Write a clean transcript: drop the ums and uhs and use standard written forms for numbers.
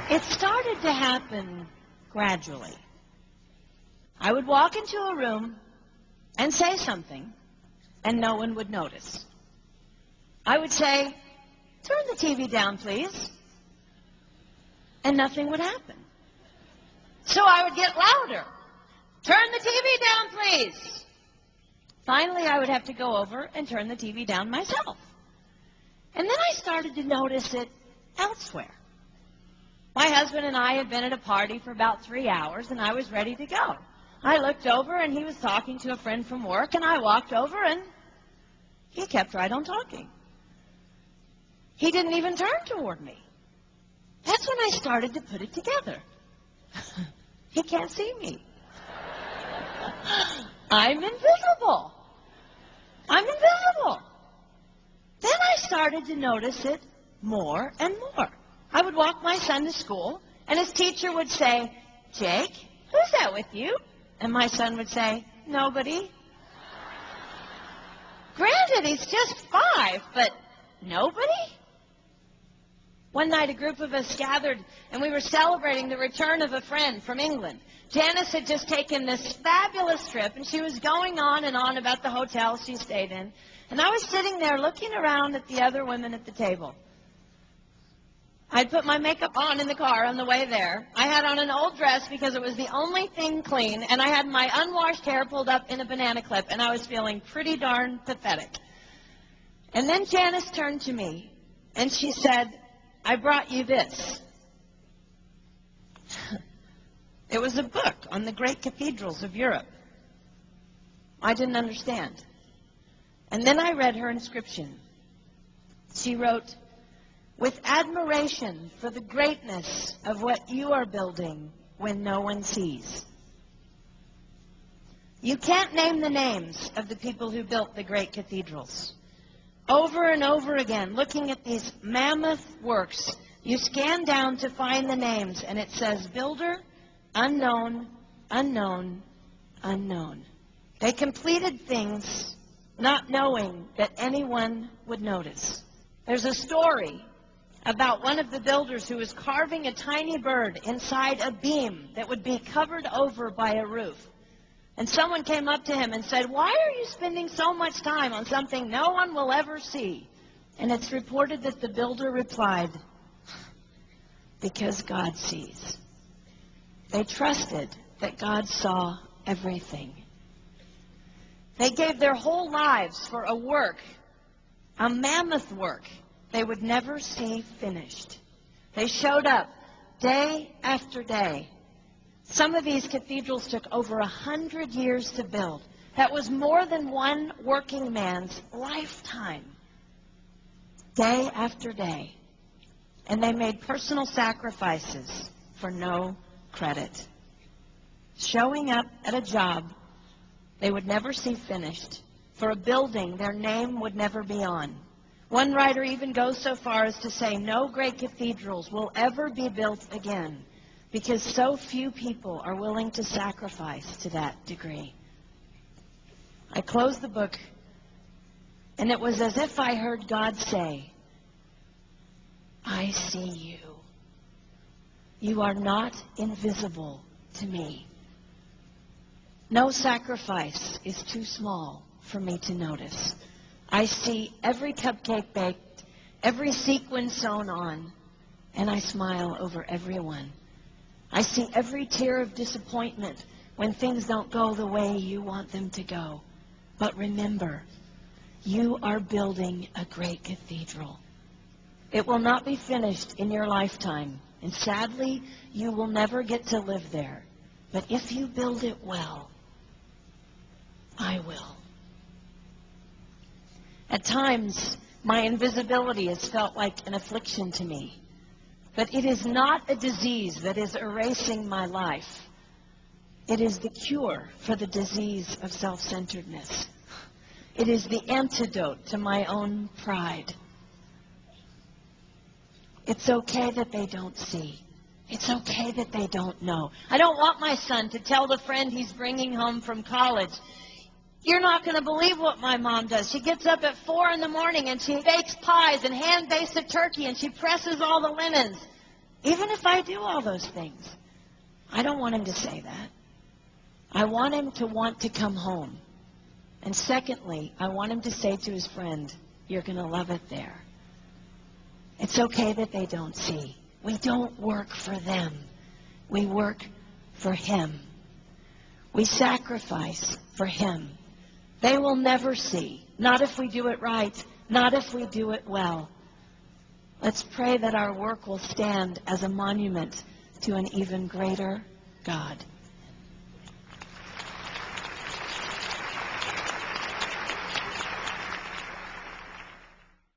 It started to happen gradually. I would walk into a room and say something, and no one would notice. I would say, "Turn the TV down, please," and nothing would happen. So I would get louder. "Turn the TV down, please." Finally, I would have to go over and turn the TV down myself. And then I started to notice it elsewhere. My husband and I had been at a party for about 3 hours, and I was ready to go. I looked over, and he was talking to a friend from work, and I walked over, and he kept right on talking. He didn't even turn toward me. That's when I started to put it together. He can't see me. I'm invisible. I'm invisible. Then I started to notice it more and more. I would walk my son to school, and his teacher would say, "Jake, who's that with you?" And my son would say, "Nobody." Granted, he's just 5, but nobody? One night, a group of us gathered, and we were celebrating the return of a friend from England. Janice had just taken this fabulous trip, and she was going on and on about the hotel she stayed in. And I was sitting there looking around at the other women at the table. I'd put my makeup on in the car on the way there. I had on an old dress because it was the only thing clean, and I had my unwashed hair pulled up in a banana clip, and I was feeling pretty darn pathetic. And then Janice turned to me, and she said, "I brought you this." It was a book on the great cathedrals of Europe. I didn't understand. And then I read her inscription. She wrote, "With admiration for the greatness of what you are building when no one sees." You can't name the names of the people who built the great cathedrals. Over and over again, looking at these mammoth works, you scan down to find the names, and it says, "Builder, unknown, unknown, unknown." They completed things not knowing that anyone would notice. There's a story about one of the builders who was carving a tiny bird inside a beam that would be covered over by a roof. And someone came up to him and said, "Why are you spending so much time on something no one will ever see?" And it's reported that the builder replied, "Because God sees." They trusted that God saw everything. They gave their whole lives for a work, a mammoth work, they would never see finished. They showed up day after day. Some of these cathedrals took over 100 years to build. That was more than one working man's lifetime. Day after day. And they made personal sacrifices for no credit. Showing up at a job they would never see finished, for a building their name would never be on. One writer even goes so far as to say no great cathedrals will ever be built again because so few people are willing to sacrifice to that degree. I closed the book, and it was as if I heard God say, "I see you. You are not invisible to me. No sacrifice is too small for me to notice. I see every cupcake baked, every sequin sewn on, and I smile over everyone. I see every tear of disappointment when things don't go the way you want them to go. But remember, you are building a great cathedral. It will not be finished in your lifetime, and sadly, you will never get to live there. But if you build it well, I will." At times, my invisibility has felt like an affliction to me. But it is not a disease that is erasing my life. It is the cure for the disease of self-centeredness. It is the antidote to my own pride. It's okay that they don't see. It's okay that they don't know. I don't want my son to tell the friend he's bringing home from college, "You're not going to believe what my mom does. She gets up at 4 in the morning and she bakes pies and hand-bakes a turkey and she presses all the linens." Even if I do all those things. I don't want him to say that. I want him to want to come home. And secondly, I want him to say to his friend, you're going to love it there. It's okay that they don't see. We don't work for them. We work for him. We sacrifice for him. They will never see. Not if we do it right. Not if we do it well. Let's pray that our work will stand as a monument to an even greater God.